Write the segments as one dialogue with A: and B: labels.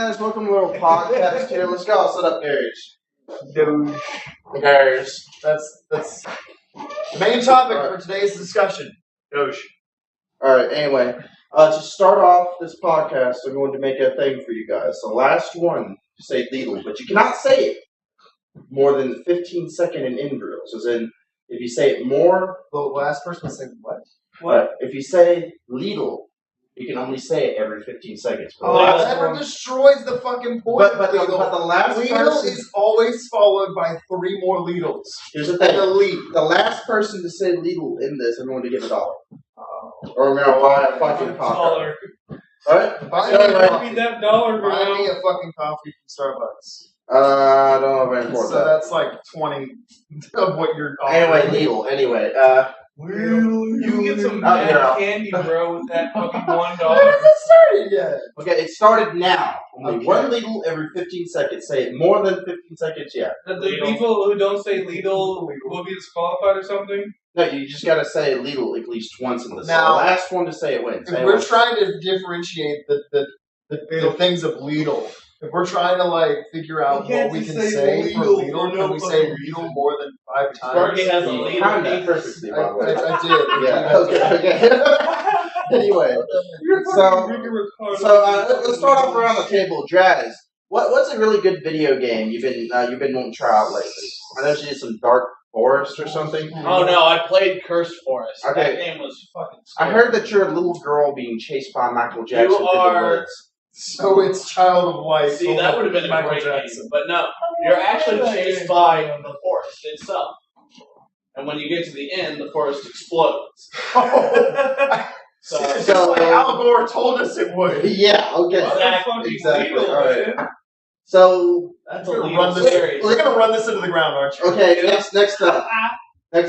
A: guys, welcome to a little podcast here. Let's go. I'll set up Gary's. Gary's.
B: That's the main topic for today's discussion. Doge.
A: Alright, anyway, to start off this podcast, I'm going to make a thing for you guys. The last one to say Lidl, but you cannot say it more than the 15-second in drills. As in, if you say it more,
B: The last person to say what?
A: What? If you say Lidl, you can only say it every 15 seconds.
B: That destroys the fucking point.
A: But the last
B: Lidl
A: person
B: is always followed by 3 more Lidls.
A: Here's the thing.
B: And a lead.
A: The last person to say Lidl in this, I'm going to give $1. Or I'm going to buy a fucking coffee. Alright?
B: Buy me that $1, bro. Buy me a fucking coffee from Starbucks.
A: I don't know if I can afford
B: So
A: that.
B: that's like 20 of what you're offering.
A: Anyway,
C: You get some bad candy, bro, with that fucking $1.
B: It hasn't started yet.
A: Okay, it started now. Only
B: Okay.
A: one Lidl every 15 seconds. Say it more than 15 seconds, yeah.
C: The people who don't say Lidl will be disqualified or something?
A: No, you just gotta say Lidl at least once in this.
B: Now,
A: the last one to say it wins.
B: If we're trying to differentiate the things of Lidl, if we're trying to figure out what we can say for Lidl, can we say Lidl more than 5 times?
C: Sparky has a Lidl.
A: Perfectly, by the way.
B: I did.
A: Yeah. Okay. Anyway, so let's start off around the table. Jazz, what's a really good video game you've been wanting to try out lately? I know she did some Dark Forest or something.
C: Oh no, I played Cursed Forest.
A: Okay.
C: That game was fucking scary.
A: I heard that you're a little girl being chased by Michael Jackson
C: You
A: through the
C: are-
A: woods.
B: So it's Child of Light.
C: See, that would have been a great game, but no. You're actually chased by the forest itself. And when you get to the end, the forest explodes.
B: So like Al Gore told us it would.
A: Yeah, okay.
C: Exactly.
A: All right. So
C: That's
B: We're
C: a
B: gonna run
C: legal
B: this.
C: series.
B: We're gonna run this into the ground, aren't you?
A: okay, next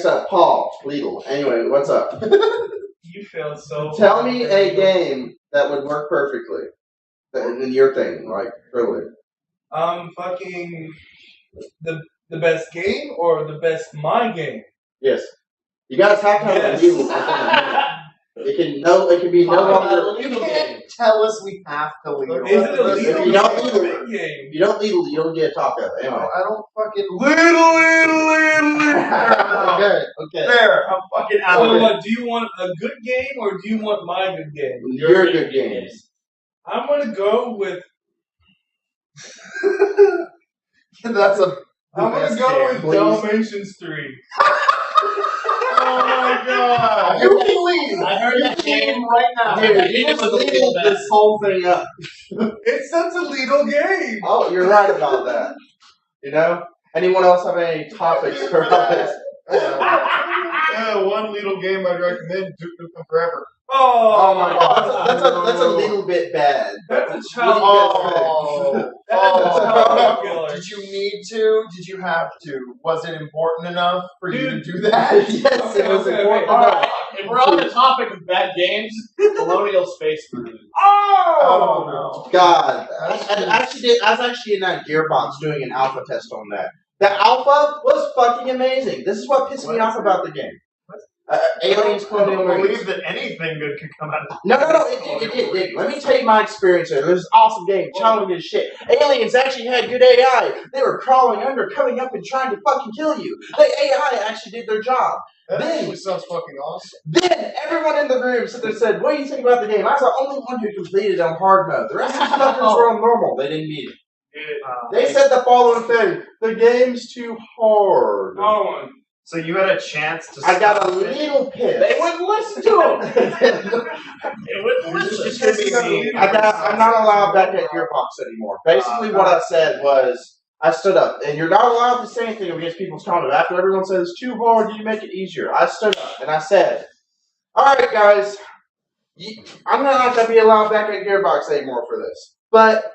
A: up, Paul Lidl. Anyway, what's up?
C: You feel so.
A: Tell me a game that would work perfectly. In your thing, like really.
C: Fucking the best game or the best my game?
A: Yes. You guys have to have a Lidl. It can be no longer.
B: You can't tell us we have to leave.
C: Is it a legal
A: If you don't
C: game?
A: Lidl,
C: Big game.
A: if you don't Lidl, you don't get a taco. Anyway.
B: I don't fucking
C: Little.
A: Okay.
B: There, I'm fucking out
C: So
B: of it.
C: what? Do you want a good game or do you want my good game?
A: Your good games.
C: I'm gonna go with.
B: That's a.
C: I'm gonna go with
A: please.
C: Dalmatians 3.
B: Oh my god! You can leave.
C: I heard that game
B: right now.
A: Dude, you just Lidl this whole thing up.
C: It's such a legal game.
A: Oh, you're right about that. You know? Anyone else have any topics for this?
B: One little game I'd recommend: Duke Nukem Forever.
A: Oh my god, that's a little bit bad.
C: That's a
A: What
C: child.
A: do you guys think?
C: Child killer.
B: Did you need to? Did you have to? Was it important enough for you to
C: Dude.
B: do that?
A: Yes, it was important.
C: Alright, if we're on the topic of bad games, Colonial Space Marine.
B: Oh no!
A: God, I was actually in that Gearbox doing an alpha test on that. The alpha was fucking amazing. This is what pissed me off about the game. Aliens
B: I
A: Colonial
B: don't
A: Marines.
B: believe that anything good could come out of
A: No, it did. Let me tell you my experience there. It was an awesome game, challenging as shit. Aliens actually had good AI. They were crawling under, coming up and trying to fucking kill you. The AI actually did their job.
B: That
A: Then-
B: actually sounds fucking awesome.
A: Then everyone in the room said, what do you think about the game? I was the only one who completed it on hard mode. The rest of the fuckers were on normal. They didn't need it. They said the following thing: the game's too hard.
B: So you had a chance to.
A: I got a little pissed.
C: They wouldn't listen to him. They wouldn't listen.
A: I'm not allowed back at Gearbox anymore. Basically, what I said was, I stood up, and you're not allowed to say anything against people's content. After everyone says it's too hard, you make it easier. I stood up, and I said, all right, guys, I'm not going to be allowed back at Gearbox anymore for this. But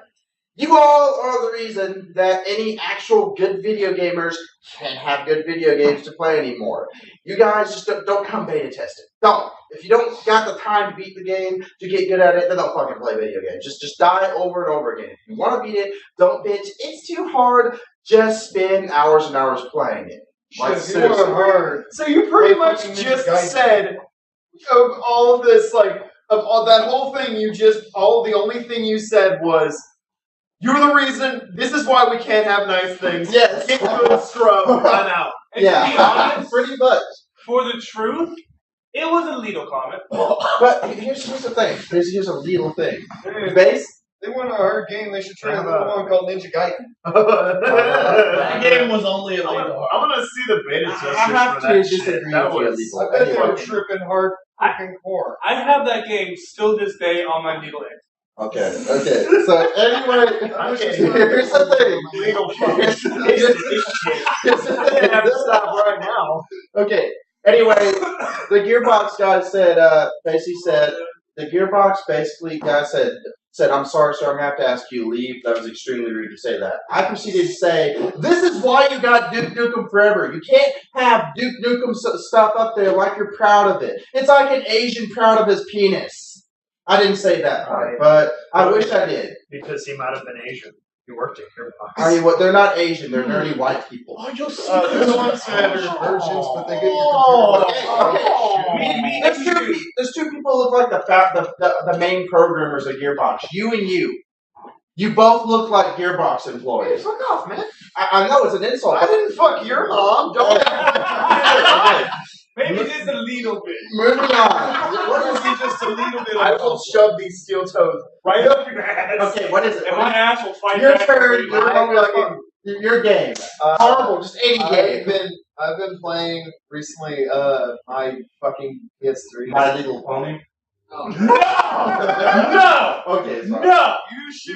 A: you all are the reason that any actual good video gamers can't have good video games to play anymore. You guys just don't come beta test it. Don't. If you don't got the time to beat the game, to get good at it, then don't fucking play video games. Just die over and over again. If you want to beat it, don't bitch. It's too hard. Just spend hours and hours playing it. Like, seriously.
B: So you pretty much just said of all of this, of all that whole thing, the only thing you said was, You're the reason. This is why we can't have nice things.
A: Yes.
B: Get good scrub. I'm out.
D: And to be honest,
A: pretty much.
D: for the truth, it was a legal comment.
A: But here's the thing. Here's a little thing. Base.
B: They want a hard game. They should try another one called Ninja Gaiden.
C: That game was only a
B: I'm
C: legal.
B: gonna see the beta
A: I
B: testers
A: have
B: for
A: to
B: that
A: disagree
B: shit. That
A: with you,
B: was.
A: illegal.
B: I bet they were
A: Anyway.
B: tripping hard fucking core.
D: I have that game still this day on my legal end.
A: Okay. So anyway, here's the thing.
B: Legal
A: Here's the
B: I have to
A: thing.
B: stop right now.
A: Okay. Anyway, the Gearbox guy said, the Gearbox basically guy said, I'm sorry, sir, I'm gonna have to ask you to leave. That was extremely rude to say that. I proceeded to say, this is why you got Duke Nukem Forever. You can't have Duke Nukem stuff up there like you're proud of it. It's like an Asian proud of his penis. I didn't say that part, but I wish I did.
B: Because he might have been Asian. He worked at Gearbox.
A: I mean, what? They're not Asian. They're nerdy white people.
B: They're the ones that are virgins, but they get your computer.
A: Okay. There's two people who look like the main programmers of Gearbox. You and you. You both look like Gearbox
B: Hey,
A: employees.
B: fuck off, man.
A: I know it's an insult.
B: I didn't fuck your mom. Don't
A: Okay.
D: Maybe just a little bit.
A: Moving on.
D: What is it just a little bit?
B: I will shove these steel toes right up your ass.
A: Okay, what is it?
D: And my ass will fight
A: Your
D: back.
A: turn.
B: I'm
A: Your game. Horrible. Just any game.
B: I've been playing recently. My fucking PS3.
A: My Little Pony.
D: No! No!
A: Okay, it's fine.
D: No!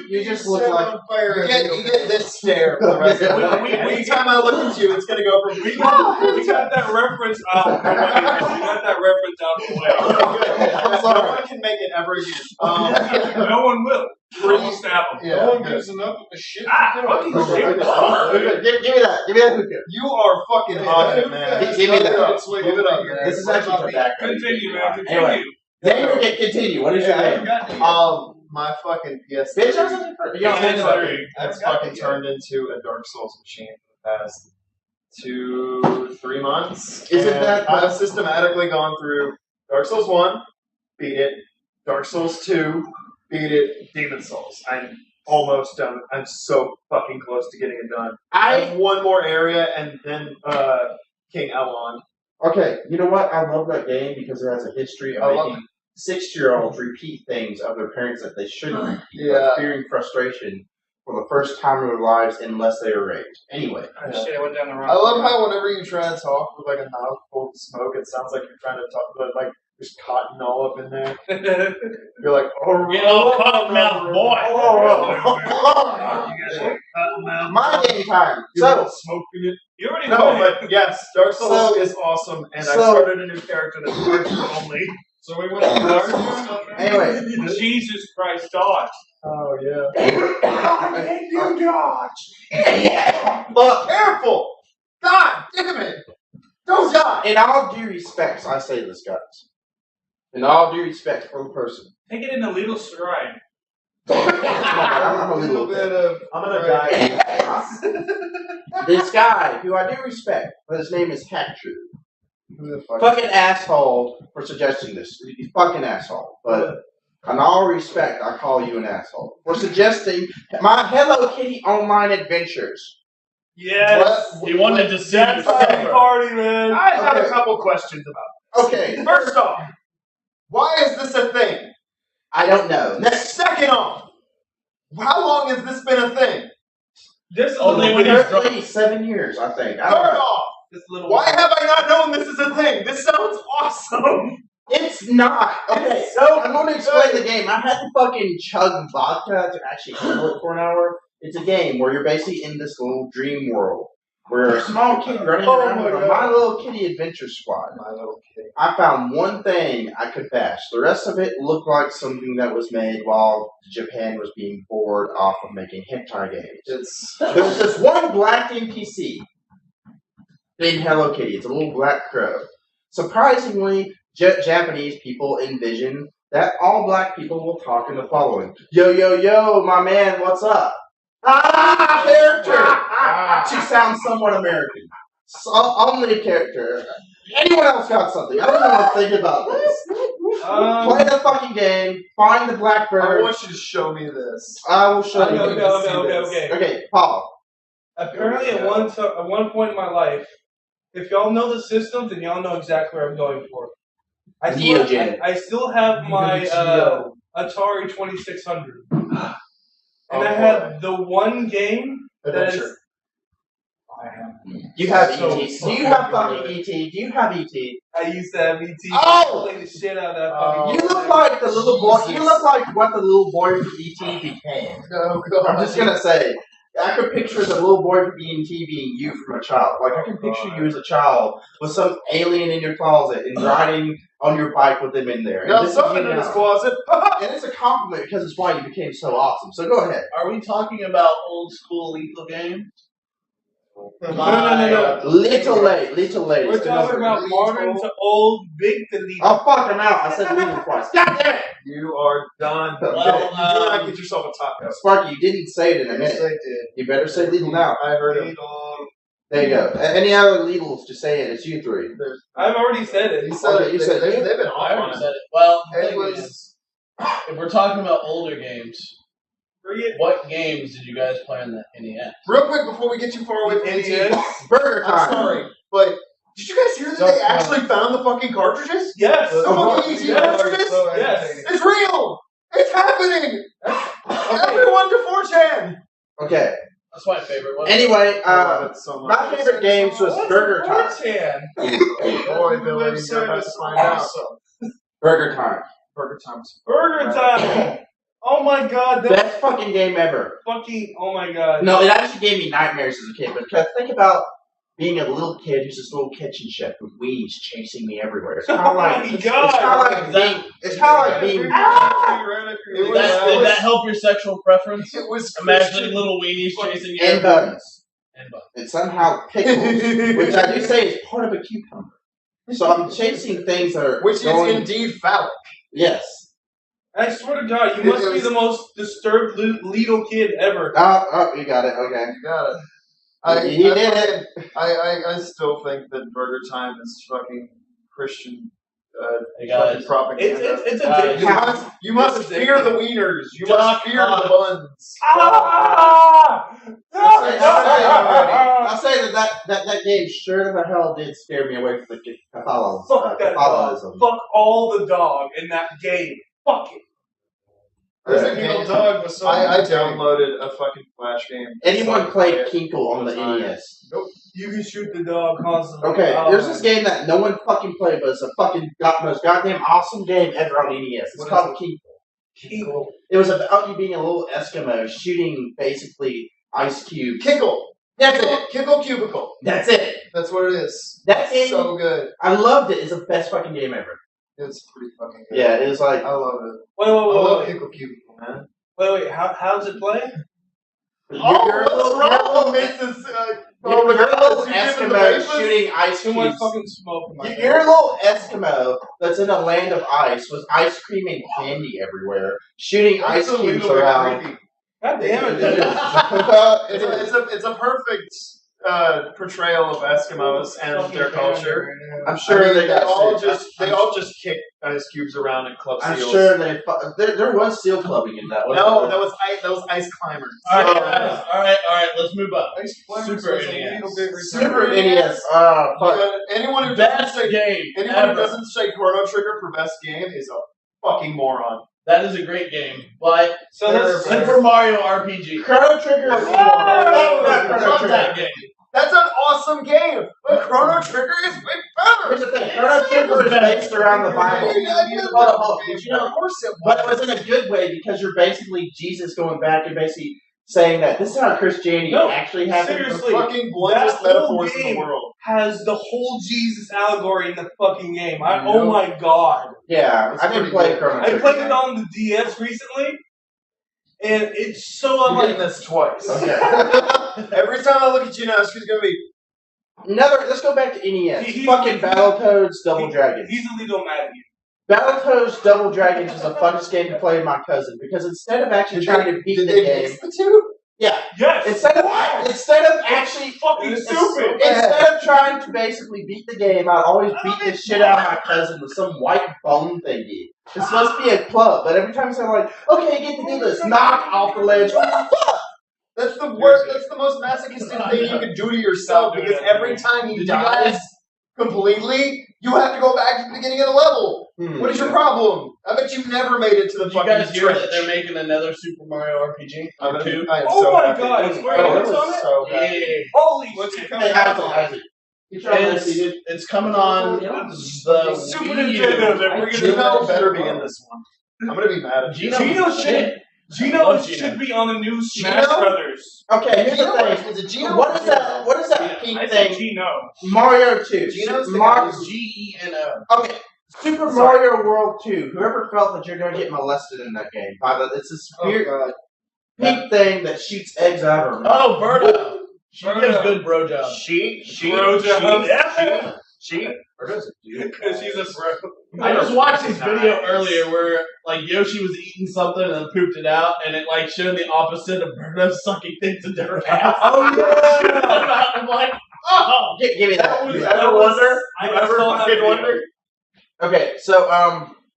A: You just look like
B: on fire. You get this stare for the rest of the week. Anytime I look at you, it's gonna go from
D: We got that reference out. We got that reference out of the way.
A: I'm
B: No
A: sorry.
B: one can make it ever again.
D: No one will. We'll stab them.
B: Yeah,
E: No one
B: good.
E: gives enough of a shit.
D: Fucking
A: Okay,
D: shit.
A: Give me that. Give me that hookah.
B: You are fucking on it, man.
A: Give me that.
B: Give it up, man.
A: This is actually tobacco.
D: Continue, man. Continue.
A: Anyway, then continue. What is your name?
B: My fucking PS3.
A: Bitch, I was looking for. You don't have to-
B: That's fucking turned into a Dark Souls machine for the past 2-3 months.
A: Isn't
B: And
A: that-
B: I've systematically gone through Dark Souls 1, beat it. Dark Souls 2, beat it. Demon Souls. I'm almost done. I'm so fucking close to getting it done. I have one more area and then King Elrond.
A: Okay, you know what? I love that game because it has a history
B: I
A: of
B: love
A: making 6-year-olds repeat things of their parents that they shouldn't repeat,
B: Yeah.
A: but fearing frustration for the first time in their lives unless they are raped. Anyway.
D: Shit, I went down the wrong
B: I love how whenever you try to talk with like a mouthful of smoke, it sounds like you're trying to talk, but like there's cotton all up in there. You're like, oh,
C: You know, cottonmouth boy.
A: My game time. So,
B: smoking it.
D: You already
B: No,
D: know.
B: but yes, Dark Souls
A: So-
B: is awesome, and I
A: so-
B: started a new character that's virgin only.
E: So we went to the
A: anyway.
D: Jesus Christ, dodge.
B: Oh yeah.
A: But
B: Careful! God damn it! Don't die!
A: in all due respects, I say this, guys. In all due respect for the person.
D: Take it in a little stride.
A: I'm a little bit.
B: of. I'm gonna die.
A: This guy, who I do respect, but his name is Hatcher.
B: Who the fuck?
A: Fucking asshole for suggesting this. You fucking asshole. But in all respect, I call you an asshole for suggesting my Hello Kitty online adventures.
D: Yes.
B: What?
C: He wanted to see
D: That's
C: you
D: our
C: suffer.
D: party, man.
B: I have
A: Okay.
B: a couple questions about
A: Okay,
B: it. First off, why is this a thing?
A: I don't know.
B: Second off, how long has this been a thing?
D: This
C: Only
D: little
C: when he's drunk.
A: Currently 7 years, I think. I
B: Third
A: don't know.
B: off,
D: This little.
B: why have I not known this is a thing? This sounds awesome.
A: It's not. Okay,
B: It's so
A: I'm going to explain
B: good.
A: the game. I had to fucking chug vodka to actually handle it for an hour. It's a game where you're basically in this little dream world where you're a small kid running
B: Oh
A: around
B: my
A: with a
B: God.
A: My Little Kitty Adventure Squad.
B: My little kid.
A: I found one thing I could bash. The rest of it looked like something that was made while Japan was being bored off of making hentai games. There's this one black NPC in Hello Kitty. It's a little black crow. Surprisingly, Japanese people envision that all black people will talk in the following. Yo, yo, yo, my man, what's up? Ah, character! She sounds somewhat American. So, only a character. Anyone else got something? I don't know what to think about this. Play the fucking game. Find the
B: I
A: blackbird.
B: want you to show me this.
A: I will show you.
E: Okay.
A: Okay, Paul.
E: Apparently, at one point in my life, if y'all know the system, then y'all know exactly where I'm going for. I still have my Atari 2600. And I have the one game that is...
A: You have
E: So
A: ET. Do you have fucking ET? Do you have ET?
E: I used to have ET.
A: Oh!
E: I played the shit out of that fucking
A: You look like the little boy. You look like what the little boy from ET became.
B: Oh, God.
A: I'm just gonna say. I could picture the little boy from ET being you from a child. Like, I can picture you as a child with some alien in your closet and riding on your bike with them in there. And
B: Got
A: this is
B: something
A: you
B: in his
A: now.
B: closet.
A: And it's a compliment because it's why you became so awesome. So go ahead.
C: Are we talking about old school lethal games?
E: No.
A: Little late.
E: We're talking about modern to old, big to little.
A: Oh, fuck, I'm out. I said little twice. God damn it!
B: You are done.
C: Well,
B: you do not get yourself a taco.
A: Sparky, you didn't say it in a minute.
B: Yes, I did.
A: You better say lethal now.
B: I heard it.
A: There you go. Any other legals, just say it. It's you three.
E: I've already said it.
B: You said
A: Okay,
B: it.
A: you said
B: They've
A: it.
B: been
C: I
B: off on
C: already
B: it.
C: said it. Well, the
B: It
C: thing
B: was.
C: is, if we're talking about older games, what games did you guys play on the NES?
B: Real quick before we get too far away from NES,
A: Burger
B: I'm
A: time.
B: sorry, but did you guys hear that they actually found the fucking cartridges?
E: Yes.
B: The fucking ET cartridges?
E: Yes.
B: It's real! It's happening! Everyone to 4chan!
A: Okay.
C: That's my favorite one.
A: Anyway,
B: I love it so much.
A: my favorite games was Burger Time.
E: 4chan?
B: Boy, Billy, you're about to find out.
A: Burger Time.
B: Burger Time's
E: Burger Time. Oh my God. That
A: Best fucking game ever.
E: fucking. Oh my God.
A: No, it actually gave me nightmares as a kid. Because think about being a little kid who's this little kitchen chef with weeds chasing me everywhere. It's kind of
E: Oh
A: like
E: my
A: it's
E: God.
A: kind of like being. It's kind of like being.
C: Did that help your sexual preference?
B: It was
C: Imagining little weenies chasing you.
A: And buttons.
C: And buttons.
A: And somehow pickles, which I do say is part of a cucumber. So I'm chasing things that are
B: Which
A: going,
B: is indeed phallic.
A: Yes.
E: I swear to God, you must be the most disturbed little kid ever.
A: Oh, you got it. Okay.
B: You got it.
A: He did it.
B: I still think that Burger Time is fucking Christian
C: Hey guys,
B: fucking propaganda.
E: It's a
B: You must
E: It's
B: fear the wieners. You must fear the buns.
A: I'll say that game sure the hell did scare me away from the
E: Fuck that dog.
A: Catholicism.
E: Fuck all the dog in that game. Fuck it.
B: Resident Evil Dog was so I downloaded a fucking Flash game.
A: Anyone played Kinkle on the NES?
E: You can shoot the dog constantly.
A: Okay, there's this game that no one fucking played, but it's a fucking most goddamn awesome game ever on NES. It's called Kinkle. It was about you being a little Eskimo shooting basically ice cubes.
B: Kinkle.
A: That's it.
B: Kinkle Cubicle.
A: That's it.
B: That's what it is.
A: That game,
B: so good.
A: I loved it. It's the best fucking game ever.
B: It's pretty fucking good.
A: Yeah, it was like
B: I love it.
E: Wait.
B: I love Kinkle Cubicle, man.
E: Wait. How does it play?
A: you're a little Eskimo shooting ice
E: Too much
A: cubes.
E: fucking smoke in my
A: You're a little Eskimo that's in a land of ice with ice cream and candy everywhere, shooting ice cubes around.
B: Creepy.
E: God damn it, dude.
B: It's a perfect portrayal of Eskimos and their culture.
A: I'm sure they
B: all just kick ice cubes around and club seals.
A: I'm sure there was seal clubbing in that one.
B: No, that was ice climbers.
C: All right. Let's move up. Super NES.
A: Super NES.
B: Anyone who
C: Best
B: doesn't say
C: game
B: anyone
C: ever.
B: who doesn't say Chrono Trigger for best game is a fucking moron.
C: That is a great game, but
E: So that's
C: Super Mario RPG.
A: Chrono Trigger.
C: Love that game.
B: That's an awesome game, but Chrono Trigger is way better.
A: Here's the thing. Chrono Trigger is based around the Bible.
B: But
A: But it was in a good way because you're basically Jesus going back and basically saying that this is how Christianity actually happened.
E: seriously.
B: fucking bluntest
E: That whole
B: metaphors in the
E: game
B: world.
E: has the whole Jesus allegory in the fucking game. Oh my God.
A: Yeah, I didn't play Chrono
E: I
A: Trigger.
E: played it on the DS recently, and it's so
B: I'm getting this twice.
A: Okay.
B: Every time I look at you now, it's gonna be
A: Let's go back to NES. Fucking Battletoads Double Dragons.
E: He's a little mad at you.
A: Battletoads Double Dragons was the funnest game to play with my cousin because instead of actually trying to beat
B: did
A: the
B: they
A: game,
B: mix the two?
A: Yeah.
E: Yes.
A: Instead of actually
E: fucking stupid.
A: Instead of trying to basically beat the game, I'd always beat the shit out of my cousin with some white bone thingy. It's supposed to be a club, but every time they're like, okay, get to do this, knock off the ledge. What the fuck?
B: That's the worst. That's the most masochistic thing you can do to yourself because every time he dies completely, you have to go back to the beginning of the level. What is your problem? I bet you never made it to the
C: Did you
B: fucking
C: guys hear that they're making another Super Mario RPG?
B: I am
E: Oh
B: so
E: my
B: happy.
E: god, it's Square Enix on it?
B: So
C: Yeah.
B: happy.
E: Holy
B: What's
E: shit.
B: it coming
A: Hey,
B: out on?
A: Isaac.
C: It's coming on the
E: Super
C: Wii U.
E: Nintendo, they're bringing it
B: Gino
E: back.
B: better be in this one. I'm gonna be mad at you.
E: Gino should. Gino
C: Love Gino.
E: should be on the new Smash
B: Gino?
E: Brothers.
A: Okay, here's the thing.
B: Is it Gino?
A: What is that? What is that pink
E: I said
A: thing?
E: Gino.
A: Mario 2.
B: Gino's the
A: Mario.
B: guy
C: Geno.
A: Okay. Super Mario World 2. Whoever felt that you're going to get molested in that game by it's this weird pink thing that shoots eggs out of her.
C: Oh, Berta. She
E: Berta.
C: gives good bro job.
B: She.
E: Bro job.
B: Because
E: she's a bro.
C: I just watched this video earlier where like Yoshi was eating something and then pooped it out, and it like showed the opposite of Berta sucking things into her ass.
E: Oh yeah.
C: I'm like, oh,
A: Give me that.
B: You ever wonder?
E: I
B: You ever
E: saw that
B: fucking
E: video.
B: wonder?
A: Okay, so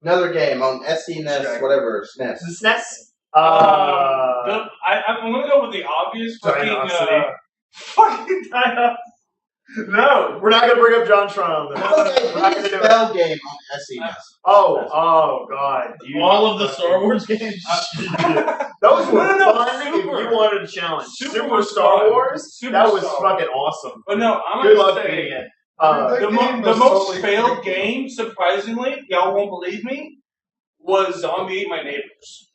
A: another game on SNES,
B: Sure.
A: whatever, SNES.
B: The SNES?
E: I'm gonna go with the obvious
B: Dinosity.
E: fucking Dino. No.
B: We're not gonna bring up John Tron on this.
A: Okay,
B: We're not
A: biggest
B: gonna do it.
A: spell game on SNES.
B: Oh, God.
C: all of the Star Wars games.
B: Those were
E: No,
B: fun if
E: Super.
B: you wanted a challenge.
E: Super
B: Super
E: was
B: Star
E: fun.
B: Wars?
E: Super
B: That was
E: Star Wars.
B: fucking awesome.
E: But no, I'm
B: Good
E: gonna
B: luck beating
E: say
B: it.
E: the most failed game, surprisingly, y'all won't believe me, was Zombie Ate My Neighbors.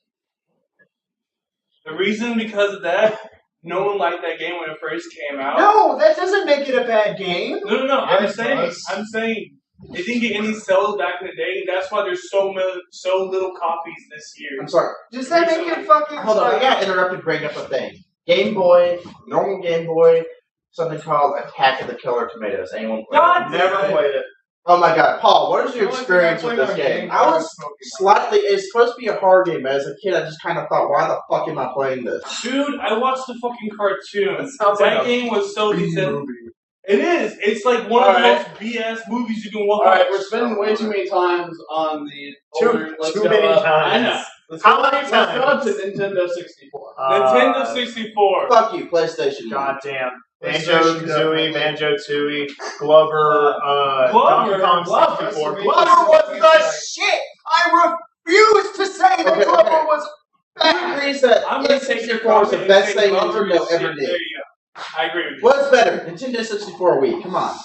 E: The reason because of that, no one liked that game when it first came out.
B: No, that doesn't make it a bad game.
E: No.
B: Yeah,
E: I'm
B: it
E: saying it didn't get any sales back in the day. That's why there's so little copies this year.
A: I'm sorry.
B: Does that make it fucking...
A: Hold on, I got interrupted to bring up a thing. Game Boy, normal Game Boy, something called Attack of the Killer Tomatoes. Anyone play
E: God,
A: it?
B: Never played it.
A: Oh my god, Paul, what is your
D: The only
A: experience
D: thing I
A: with this
D: played on
A: game?
D: Game
A: I
D: Boy
A: was
D: was Smoky
A: slightly, it's supposed to be a hard game, but as a kid I just kind of thought, why the fuck am I playing this?
E: Dude, I watched the fucking cartoon.
B: That sounds like
E: That
B: a
E: game was so decent.
B: movie.
E: It is. It's like one of the
C: Alright.
E: most BS movies you can watch.
C: Alright, we're spending way too many times on the older. Let's
B: Too
C: go
B: many
C: up.
B: times.
C: I know. Let's
B: How
C: go,
B: many
C: let's go up to
B: times?
C: Nintendo 64.
E: Nintendo 64.
A: Fuck you, PlayStation.
B: Goddamn.
D: PlayStation,
B: Banjo-Kazooie, Banjo-Tooie, Glover,
E: Glover,
B: Donkey Kong 64.
D: Glover.
B: Glover was the shit! I refuse to say that
A: Okay,
B: Glover
A: okay.
B: was
A: Who
B: bad!
A: agrees that
E: I'm gonna take your
A: N64 is
E: comment
A: the
E: and
A: best
E: say
A: thing
E: Glover
A: Nintendo
E: is
A: ever
E: shit.
A: did?
E: There you go. I agree with you.
A: What's better, Nintendo 64 or Wii? Come on.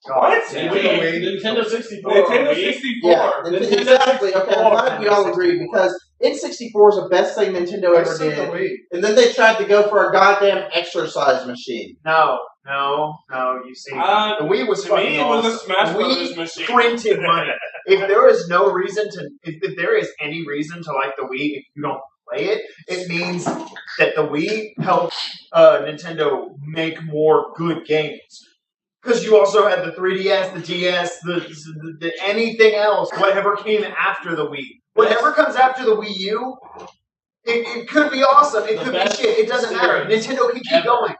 E: What?
C: Nintendo 64.
E: Nintendo
C: Wii?
E: 64.
A: Yeah,
C: Nintendo
A: exactly. Okay, I'm
B: 64.
A: glad we all agree because N64 is the best thing Nintendo
D: I
A: ever
D: said the
A: did.
D: Wii.
A: And then they tried to go for a goddamn exercise machine.
B: No, you see. The Wii was
E: To
B: fucking
E: me, it was a
B: awesome.
E: Smash
B: We
E: Brothers machine.
B: printed money. If there is no reason to, if there is any reason to like the Wii, if you don't play it, it means that the Wii helped Nintendo make more good games. Because you also had the 3DS, the DS, the anything else, whatever came after the Wii. Whatever comes after the Wii U, it could be awesome. It
C: The
B: could be
C: best
B: shit. It doesn't matter.
C: series
B: Nintendo can keep
C: ever.
B: going.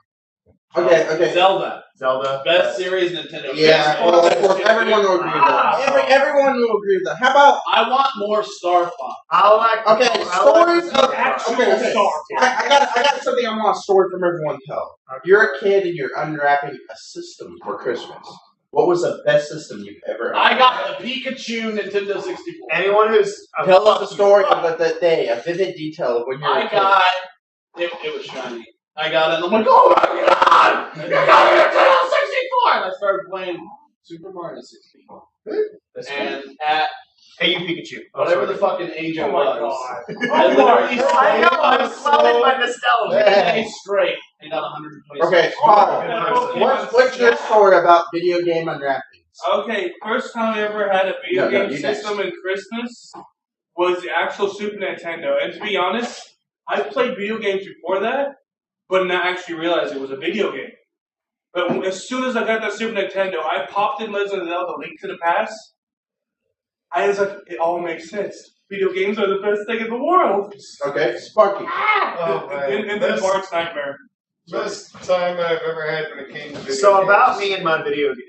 A: Okay.
C: Zelda.
B: Zelda.
C: Best series Nintendo.
A: Yeah, well, of course, everyone will agree with that. Everyone will agree with that. How about
C: I want more Star Fox.
B: I like.
A: Okay,
B: I like
A: stories of
E: actual
A: okay.
E: Star.
A: I got something I want a story from everyone to tell. You're a kid and you're unwrapping a system for Christmas. What was the best system you've ever had?
C: I got the Pikachu Nintendo 64.
B: Anyone who's
A: Tell us a story of that day, a vivid detail of when you were a
C: I
A: kid.
C: got it was shiny. I got it and I'm like, oh my god! You got a Nintendo 64! And I started playing Super Mario 64. And at
B: Hey, you Pikachu.
C: whatever the fucking age I
E: Oh my
C: was,
E: god.
C: I literally
B: I know. I'm swelling my nostalgia.
C: 3 days straight and got 120.
A: Okay, Paul, what's your story about video game unwrappings?
E: Okay, first time I ever had a video
A: No,
E: game
A: you next.
E: system in Christmas was the actual Super Nintendo. And to be honest, I played video games before that, but not actually realize it was a video game. But as soon as I got that Super Nintendo, I popped in Legend of Zelda: Link to the Past. I was like, it all makes sense. Video games are the best thing in the world.
A: Okay, Sparky.
B: Oh, man.
E: And then Bart's nightmare.
B: Best time I've ever had when it came to video
F: So
B: games.
F: about me and my video game.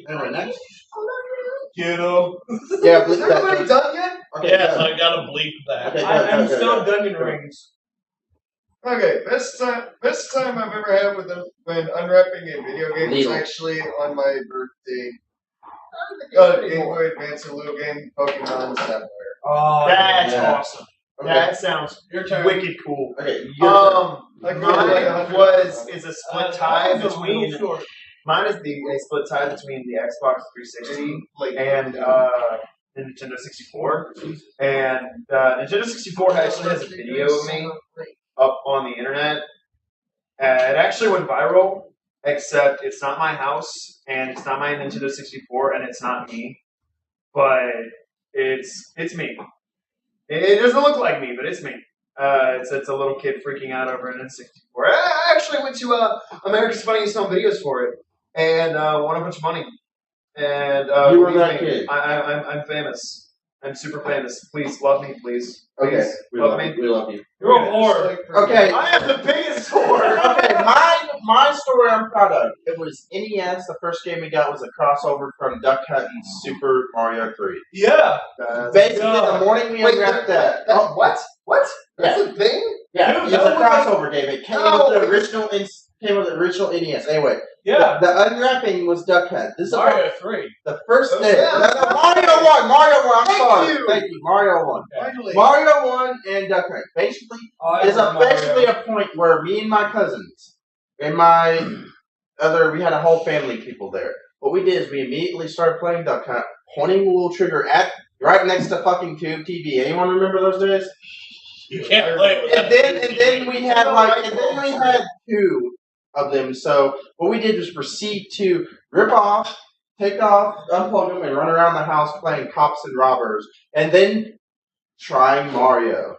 A: Anyway, next.
E: Get him.
A: Yeah,
B: Is everybody done yet?
A: Okay,
C: Yes,
A: go.
C: I gotta bleep that.
A: Okay,
E: I'm
A: go.
E: still Dungeon Rings.
B: Okay, best time I've ever had when unwrapping a video game was
A: Needle.
B: actually on my birthday. Game Boy Advance, a little game, Pokemon Sapphire.
E: Oh,
F: That's
A: yeah.
F: awesome.
A: Okay.
F: That sounds
C: Your turn.
F: wicked cool.
A: Okay, your
B: Like
F: Mine is a split tie
E: that was a little
F: between.
E: short.
F: Mine is a split tie between the Xbox 360 and the Nintendo 64. And Nintendo 64 actually has a video of me up on the internet. It actually went viral, except it's not my house, and it's not my Nintendo 64, and it's not me. But it's me. It doesn't look like me, but it's me. It's a little kid freaking out over an N64. I actually went to America's Funniest Home Videos for it, and won a bunch of money. And
A: You were
F: believe
A: that
F: me,
A: kid.
F: I'm famous. I'm super famous. Please love me, please. Please
A: Okay, we
F: love
A: love
F: me.
A: you. We love you.
E: You're a whore.
A: Okay.
F: I am the biggest whore.
A: Okay, my story I'm proud of. It was NES. The first game we got was a crossover from Duck Hunt and Super Mario 3.
E: Yeah.
A: Basically,
E: Yeah.
A: the morning we unwrapped that.
B: What? What? That's a thing?
A: Yeah,
E: Dude,
A: it's
E: that
A: a
E: was
A: crossover game. It came with the original. Came with the original NES. Anyway,
E: Yeah.
A: the unwrapping was Duck Hunt. This is
C: Mario 3.
A: the first
B: Oh,
A: day.
B: yeah.
A: No, Mario 1. Mario 1. I'm
B: Thank
A: sorry.
B: you.
A: Thank you. Mario 1.
B: Finally.
A: Mario 1 and Duck Hunt. Basically, is basically a point where me and my cousins and my we had a whole family of people there. What we did is we immediately started playing Duck Hunt, pointing the little trigger at right next to fucking Tube TV. Anyone remember those days?
C: You can't play it
A: And then we had two of them. So what we did was proceed to rip off, take off, unplug them, and run around the house playing cops and robbers, and then trying Mario,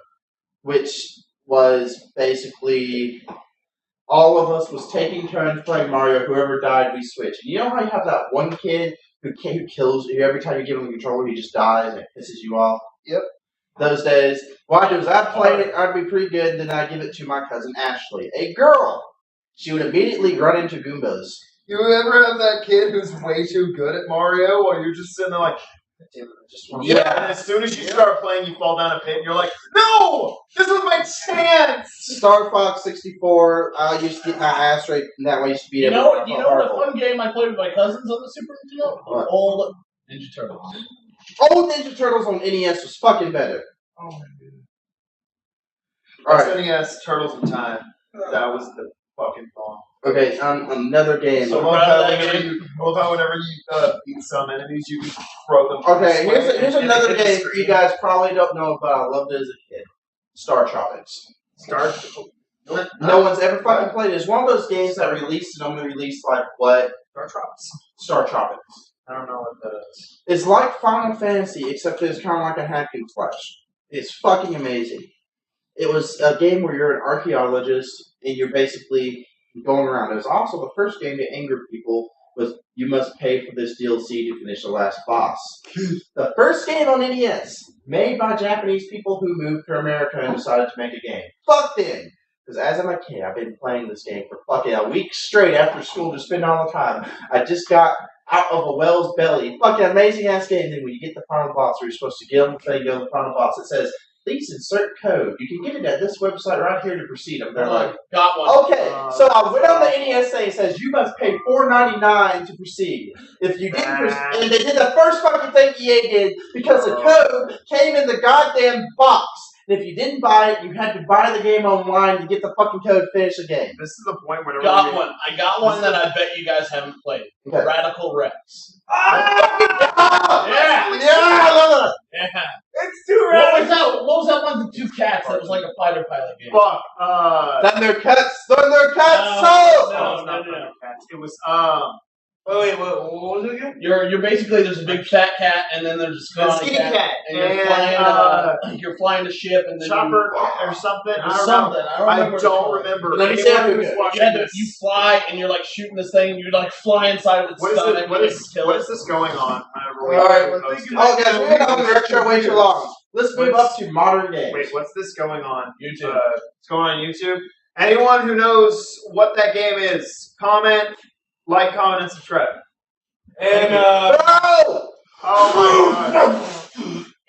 A: which was basically all of us was taking turns playing Mario. Whoever died, we switched. And you know how you have that one kid who kills you every time you give him the controller, he just dies and it pisses you off?
B: Yep.
A: Those days, what I do is I'd play it, I'd be pretty good, then I'd give it to my cousin Ashley, a girl. She would immediately run into Goombas.
B: You ever have that kid who's way too good at Mario while you're just sitting there like, damn it, I just want to.
F: Yeah, and as soon as you start playing, you fall down a pit, and you're like, no! This was my chance!
A: Star Fox 64, I used to get my ass raped, and that way I used to beat
C: You
A: everyone.
C: know what a fun game I played with my cousins on the Super Nintendo?
A: What?
C: Old Ninja Turtles.
A: Old Ninja Turtles on NES was fucking better.
E: Oh my goodness.
A: Alright,
F: NES Turtles in Time. That was the fucking bomb.
A: okay, another game.
F: So
C: proud of that
F: whenever
C: game.
F: you beat some enemies, you can throw them.
A: Okay, here's
F: and
A: another
F: they hit the
A: game
F: screen.
A: you guys probably don't know about. I loved it as a kid. Star Tropics. No one's ever fucking played it. It's one of those games that released and only released like what?
F: Star Tropics.
A: Star Tropics.
F: I don't know what that is.
A: It's like Final Fantasy, except it's kind of like a hack and slash. It's fucking amazing. It was a game where you're an archaeologist and you're basically going around. It was also the first game to anger people was you must pay for this DLC to finish the last boss. The first game on NES, made by Japanese people who moved to America and decided to make a game. Fuck them! Because as I'm a kid, I've been playing this game for fucking a week straight after school to spend all the time. I just got out of a whale's belly. Fucking amazing ass game. Then when you get the final boss, where you're supposed to get on the thing, go to the final boss, it says, please insert code. You can get it at this website right here to proceed. And they're like,
C: Got one.
A: okay. So I went on the NES thing. It says you must pay $4.99 to proceed. If you didn't, and they did the first fucking thing EA did because the code came in the goddamn box. And if you didn't buy it, you had to buy the game online to get the fucking code to finish the game.
F: This is the point whenever
C: Got one. I got one that I bet you guys haven't played.
A: Okay.
C: Radical Rex.
A: Yeah,
C: Yeah.
A: I love it.
C: Yeah.
E: It's too
C: What was
E: radical.
C: that? What was that one with the two cats that was like a fighter pilot game?
F: Fuck.
A: Thundercats, Thundercats,
C: No,
A: so.
C: no.
F: It was
E: Oh wait, what was it again?
C: You're basically there's a big fat cat and then there's a scrawny cat, and you're flying a ship and then
F: Chopper or something. I
C: don't
F: remember.
C: Let me say it. You fly and you're like shooting this thing and you like fly inside of its stomach.
F: What is this going on?
A: Alright, guys, we went on the retro way too long. Let's move up to modern games.
F: Wait, what's this going on?
C: YouTube.
F: It's going on YouTube. Anyone who knows what that game is, comment, comment, and subscribe.
E: And
A: Bro!
F: Oh my god.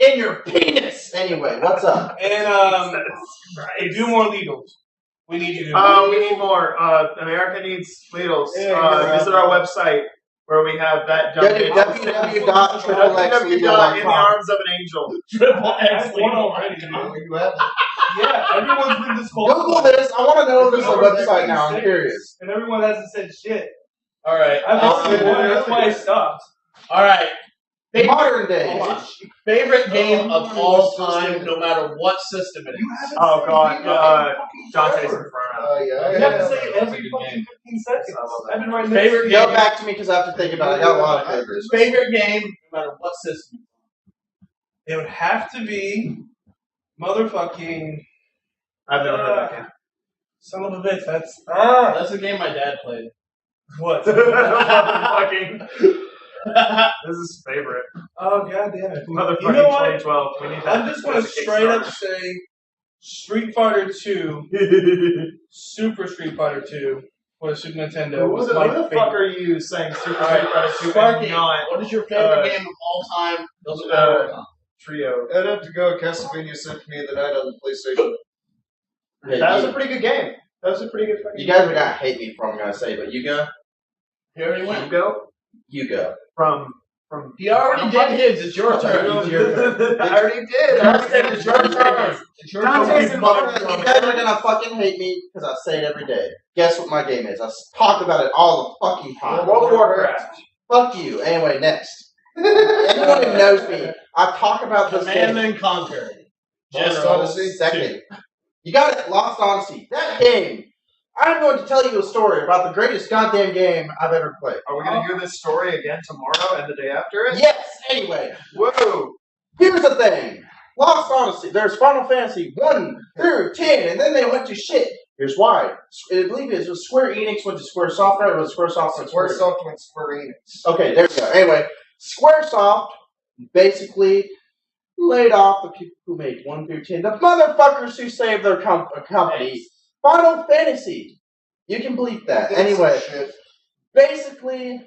A: In your penis! Anyway, what's up?
E: And do more Legals. We need you to.
F: We need more. America needs Legals.
E: Yeah,
F: visit our website where we have that.
A: www.xlegal.com.
F: In the arms of an angel.
E: One already. Yeah, everyone's been this whole.
A: Google this. I want to know if there's a website now. I'm curious.
E: And everyone hasn't said shit.
C: All right.
E: That's why I stopped.
C: All right.
A: Modern day.
C: Favorite game of all time, no matter what system it is.
F: Oh god, Dante's Inferno.
E: You have to say it every fucking 15 seconds. I've been writing
C: Favorite
A: Go
C: game.
A: back to me because I have to think about it. I got a lot of favorites.
C: Favorite game, no matter what system.
E: It would have to be motherfucking.
F: I've never heard that game.
E: Son of a bitch.
C: That's the game my dad played.
E: What?
F: Motherfucking. This is his favorite.
E: Oh god damn it!
F: Motherfucking
E: You know what?
F: 2012. We need that.
E: I'm just gonna straight up say Street Fighter 2, Super Street Fighter 2 for the Super Nintendo was my
F: What the
E: favorite.
F: fuck are you saying? Super
C: All right,
F: Street Fighter 2
C: Sparky,
F: not
C: what is your favorite game of all time? Doesn't matter.
F: Trio?
B: I'd have to go Castlevania Symphony of the Night on the PlayStation.
F: That was a pretty good game. That was a pretty good fucking
A: You guys are going to hate me for what I'm going to say, but you go.
C: He already went.
A: You go.
F: From
C: He already did his. It's your turn. It's your turn.
F: I already did.
C: It's your turn. It's your
A: Dante's
C: turn.
A: Inferno. You guys are going to fucking hate me because I say it every day. Guess what my game is? I talk about it all the fucking time.
F: World of Warcraft.
A: Fuck you. Anyway, next. Anyone who knows me, I talk about this
C: Command
A: game.
C: and Conquer.
A: Lost
C: General
A: Odyssey, second. You got it, Lost Odyssey. That game. I'm going to tell you a story about the greatest goddamn game I've ever played.
F: Are we going to hear this story again tomorrow and the day after it?
A: Yes, anyway.
F: Whoa.
A: Here's the thing. Lost Odyssey, there's Final Fantasy 1 through 10, and then they went to shit. Here's why. I believe it was Square Enix went to Squaresoft, or it was Squaresoft went to
B: Squaresoft went Square Enix.
A: Okay, there we go. Anyway, Squaresoft basically laid off the people who made 1 through 10. The motherfuckers who saved their company. Final Fantasy. You can believe that. Anyway, basically,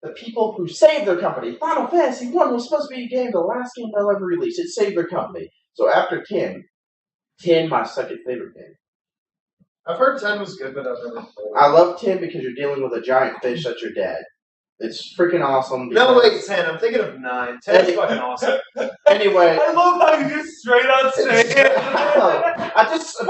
A: the people who saved their company. Final Fantasy 1 was supposed to be a game, the last game they'll ever release. It saved their company. So after 10, my second favorite game.
B: I've heard 10 was good, but I've never played it.
A: I love 10 because you're dealing with a giant fish that's your dad. It's freaking awesome.
F: No, wait, 10. I'm thinking of 9. 10 is fucking awesome.
A: Anyway.
E: I love how you just straight up say it.
A: I just summed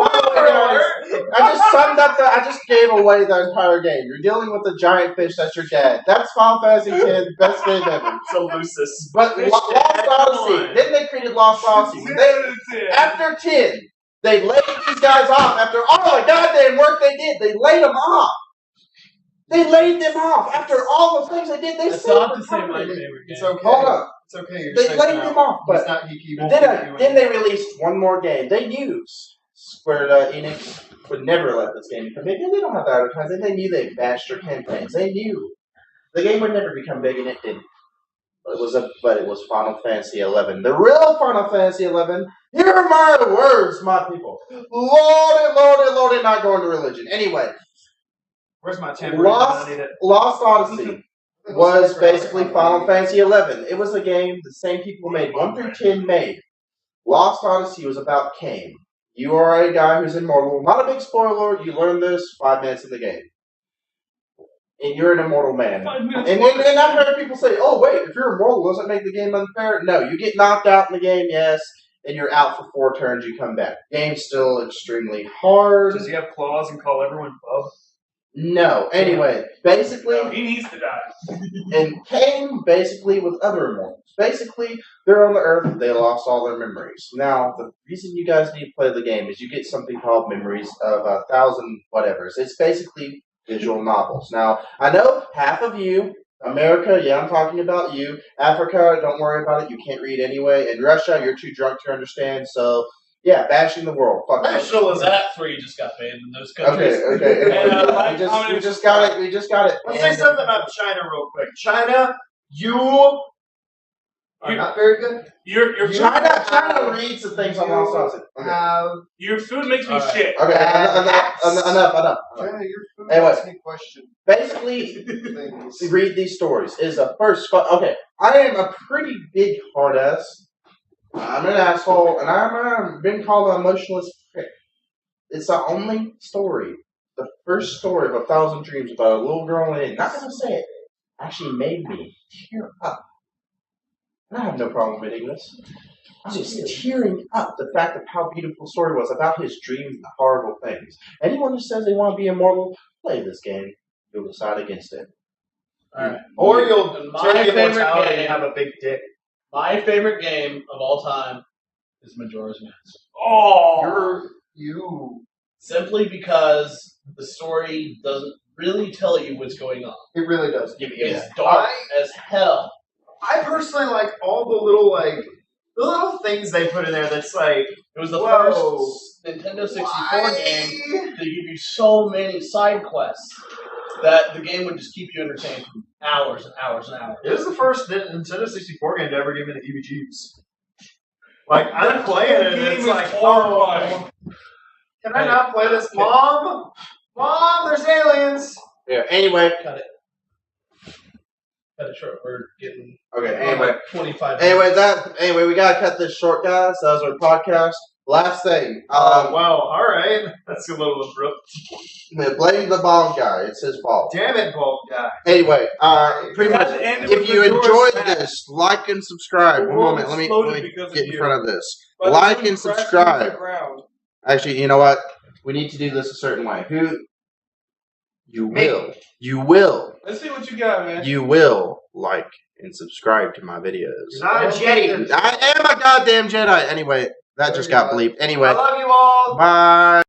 A: up I just gave away the entire game. You're dealing with a giant fish that's your dad. That's Final Fantasy X, best game ever.
F: It's a Lucis.
A: But Lost Odyssey. Then they created Lost Odyssey. After 10, they laid these guys off. After all the goddamn work they did, they laid them off. They laid them off. After all the things they did, they
C: That's
A: saved
C: not
A: the
C: to say my
A: company.
C: favorite game.
B: It's okay.
A: Hold up.
B: It's okay. You're
A: They
B: safe
A: laid
B: now.
A: them off, but
B: He's not, he won't
A: then they released one more game. They knew Square Enix would never let this game become big. And they don't have the advertising. They knew they bashed their campaigns. They knew the game would never become big, and it didn't. But it was Final Fantasy XI. The real Final Fantasy XI. Here are my words, my people. Lordy, not going to religion. Anyway.
F: Where's my tambourine?
A: Lost Odyssey was basically Final Fantasy XI. It was a game the same people who made 1 through 10 made. Lost Odyssey was about Cain. You are a guy who's immortal. Not a big spoiler. You learn this 5 minutes in the game. And you're an immortal man. And I've heard people say, oh, wait, if you're immortal, doesn't it make the game unfair? No, you get knocked out in the game, yes, and you're out for 4 turns, you come back. Game's still extremely hard.
F: Does he have claws and call everyone bub?
A: No. Anyway, basically,
E: He needs to die.
A: and Cain basically with other immortals. Basically, they're on the earth, they lost all their memories. Now, the reason you guys need to play the game is you get something called Memories of 1,000 whatevers. It's basically visual novels. Now, I know half of you America, yeah, I'm talking about you. Africa, don't worry about it. You can't read anyway. And Russia, you're too drunk to understand. So, yeah, bashing the world. Fuck you.
C: Nationalism. That 3 just got banned in those countries.
A: Okay.
C: And,
A: we just got it. We just got it.
F: Let's say something about China real quick. China, you are not very good.
A: China reads the things on Lost Odyssey. Okay.
E: Your food makes me shit.
A: Okay, enough.
G: China, your food
A: Anyway.
G: makes me question
A: Basically,
G: things.
A: read these stories. Is the first. Okay, I am a pretty big hard ass. I'm an asshole, and I've been called an emotionless prick. It's the only story, the first story of 1,000 Dreams about a little girl in. Not gonna say it. Actually, made me tear up. And I have no problem admitting this. I was just tearing up the fact of how beautiful the story was about his dreams and the horrible things. Anyone who says they want to be immortal, play this game. You'll decide against it.
C: Alright.
F: Or you'll
C: My
F: take
C: favorite
F: immortality
C: game-
F: and have a big dick.
C: My favorite game of all time is Majora's Mask.
E: Oh,
G: You.
C: Simply because the story doesn't really tell you what's going on.
G: It really does.
C: It's dark as hell.
F: I personally like all the little things they put in there that's like,
C: It was the
F: whoa,
C: first Nintendo 64 game to give you so many side quests that the game would just keep you entertained for hours and hours and hours.
F: It was the first Nintendo 64 game to ever give me the heebie-jeebies. Like, I'm playing it and it's like,
E: horrifying.
F: can I not play this? Mom, there's aliens!
A: Yeah. Anyway.
C: Cut it short. We're getting
A: Okay. Anyway.
C: 25 minutes.
A: Anyway, we gotta cut this short, guys. That was our podcast. Last thing.
F: Well, alright. That's a little abrupt.
A: Blame the bomb guy. It's his fault.
F: Damn it, Bolt guy.
A: Anyway, pretty much.
E: It ended
A: If
E: with
A: you
E: Majora's
A: enjoyed
E: Mask.
A: this, like and subscribe.
E: The
A: One
E: world
A: moment. Let me
E: exploded because
A: get
E: of
A: in
E: you.
A: front of this.
E: By the
A: Like
E: time you
A: and
E: crashed into
A: subscribe.
E: the ground.
A: Actually, you know what? We need to do this a certain way. You will
E: Let's see what you got, man.
A: You will like and subscribe to my videos.
F: You're not a Jedi.
A: I am a goddamn Jedi. Anyway, that just got bleeped. Anyway,
F: I love you all.
A: bye.